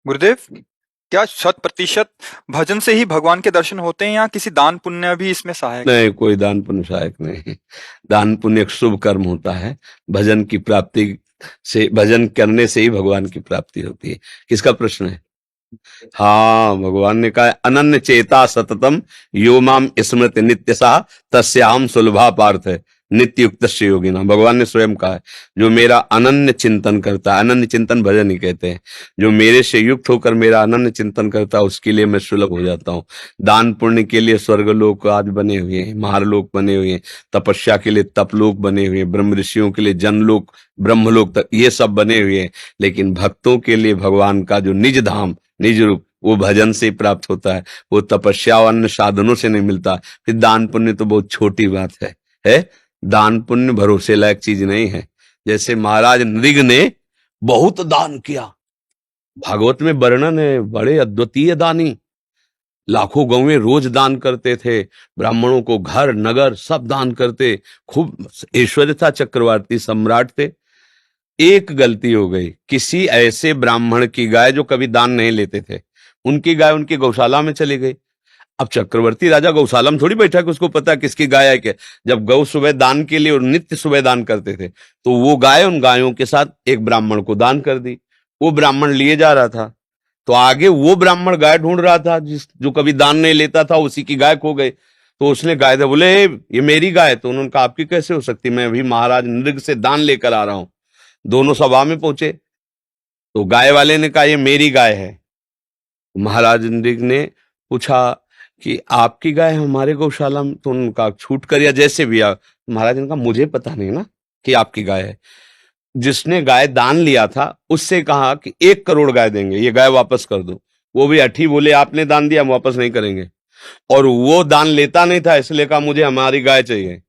गुरुदेव, क्या शत प्रतिशत भजन से ही भगवान के दर्शन होते हैं या किसी दान पुण्य भी इसमें सहायक है? नहीं, कोई दान पुण्य सहायक नहीं है। दान पुण्य एक शुभ कर्म होता है। भजन की प्राप्ति से, भजन करने से ही भगवान की प्राप्ति होती है। किसका प्रश्न है? हाँ, भगवान ने कहा अनन्य चेता सततम यो माम स्मृति नित्यसा तस्याहम सुलभा पार्थ है नित्य युक्त योगिना। भगवान ने स्वयं कहा है जो मेरा अनन्य चिंतन करता है, अनन्य चिंतन भजन ही कहते हैं, जो मेरे से युक्त होकर मेरा अनन्य चिंतन करता है उसके लिए मैं सुलभ हो जाता हूँ। दान पुण्य के लिए स्वर्गलोक आज बने हुए हैं, महारलोक बने हुए हैं, तपस्या के लिए तपलोक बने हुए हैं, ब्रह्म ऋषियों के लिए जनलोक ब्रह्मलोक तक ये सब बने हुए हैं। लेकिन भक्तों के लिए भगवान का जो निज धाम निज रूप वो भजन से प्राप्त होता है। वो तपस्या और अन्य साधनों से नहीं मिलता। फिर दान पुण्य तो बहुत छोटी बात है? दान पुण्य भरोसे लायक चीज नहीं है। जैसे महाराज नृग ने बहुत दान किया, भागवत में वर्णन है, बड़े अद्वितीय दानी, लाखों गौवें रोज दान करते थे, ब्राह्मणों को घर नगर सब दान करते, खूब ऐश्वर्य था, चक्रवर्ती सम्राट थे। एक गलती हो गई, किसी ऐसे ब्राह्मण की गाय जो कभी दान नहीं लेते थे, उनकी गाय उनकी गौशाला में चली गई। अब चक्रवर्ती राजा गौशाला में थोड़ी बैठा कि उसको पता किसकी गाय है क्या। जब गौ सुबह दान के लिए और नित्य सुबह दान करते थे, तो वो गाय उन गायों के साथ एक ब्राह्मण को दान कर दी। वो ब्राह्मण लिए जा रहा था, तो आगे वो ब्राह्मण गाय ढूंढ रहा था जो कभी दान नहीं लेता था, उसी की गाय खो गई। तो उसने गाय दे, बोले ये मेरी गाय। तो उन्होंने कहा आपकी कैसे हो सकती, मैं अभी महाराज नृग से दान लेकर आ रहा हूं। दोनों सभा में पहुंचे, तो गाय वाले ने कहा ये मेरी गाय है। महाराज नृग ने पूछा कि आपकी गाय हमारे गौशाला में, तो उनका छूट कर या जैसे भी आ। महाराज ने कहा मुझे पता नहीं ना कि आपकी गाय है। जिसने गाय दान लिया था उससे कहा कि 1 करोड़ गाय देंगे, ये गाय वापस कर दो। वो भी अठी बोले आपने दान दिया, हम वापस नहीं करेंगे। और वो दान लेता नहीं था, इसलिए कहा मुझे हमारी गाय चाहिए।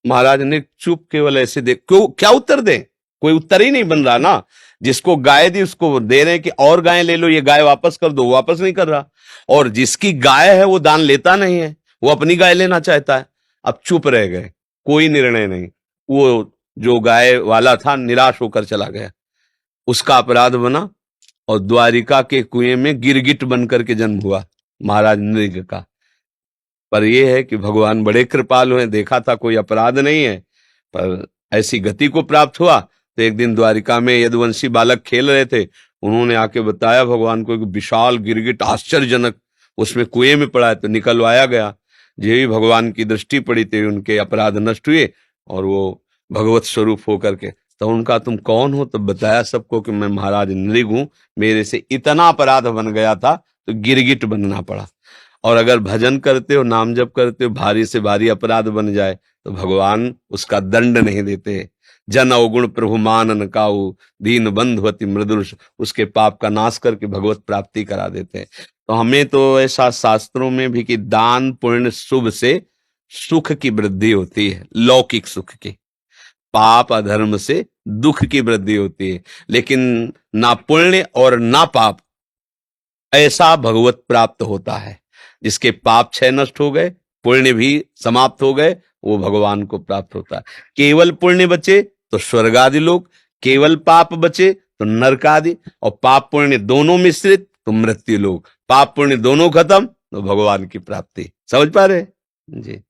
महाराज ने चुप केवल ऐसे देख, क्यों क्या उत्तर दे, कोई उत्तर ही नहीं बन रहा ना। जिसको गाय दी उसको दे रहे कि और गाय ले लो, ये गाय वापस कर दो, वापस नहीं कर रहा। और जिसकी गाय है वो दान लेता नहीं है, वो अपनी गाय लेना चाहता है। अब चुप रह गए, कोई निर्णय नहीं। वो जो गाय वाला था निराश होकर चला गया, उसका अपराध बना और द्वारिका के कुएं में गिरगिट बनकर के जन्म हुआ महाराज नृग का। पर यह है कि भगवान बड़े कृपालु हैं, देखा था कोई अपराध नहीं है, पर ऐसी गति को प्राप्त हुआ। तो एक दिन द्वारिका में यदुवंशी बालक खेल रहे थे, उन्होंने आके बताया भगवान को, एक विशाल गिरगिट आश्चर्यजनक उसमें कुएं में पड़ा है, तो निकलवाया गया। जो ही भगवान की दृष्टि पड़ी थी उनके अपराध नष्ट हुए और वो भगवत स्वरूप होकर के। तो उनका तुम कौन हो? तो बताया सबको कि मैं महाराज नृग हूं, मेरे से इतना अपराध बन गया था तो गिरगिट बनना पड़ा। और अगर भजन करते हो, नाम जप करते हो, भारी से भारी अपराध बन जाए तो भगवान उसका दंड नहीं देते। जन अवगुण प्रभु मानन काऊ, दीन बंधुवती मृदुल, उसके पाप का नाश करके भगवत प्राप्ति करा देते हैं। तो हमें तो ऐसा शास्त्रों में भी कि दान पुण्य शुभ से सुख की वृद्धि होती है, लौकिक सुख की। पाप अधर्म से दुख की वृद्धि होती है। लेकिन ना पुण्य और ना पाप ऐसा भगवत प्राप्त होता है। जिसके पाप क्षय नष्ट हो गए, पुण्य भी समाप्त हो गए, वो भगवान को प्राप्त होता है। केवल पुण्य बचे तो स्वर्ग आदि लोक, केवल पाप बचे तो नरक आदि, और पाप पुण्य दोनों मिश्रित तो मृत्यु लोक, पाप पुण्य दोनों खत्म तो भगवान की प्राप्ति। समझ पा रहे? जी।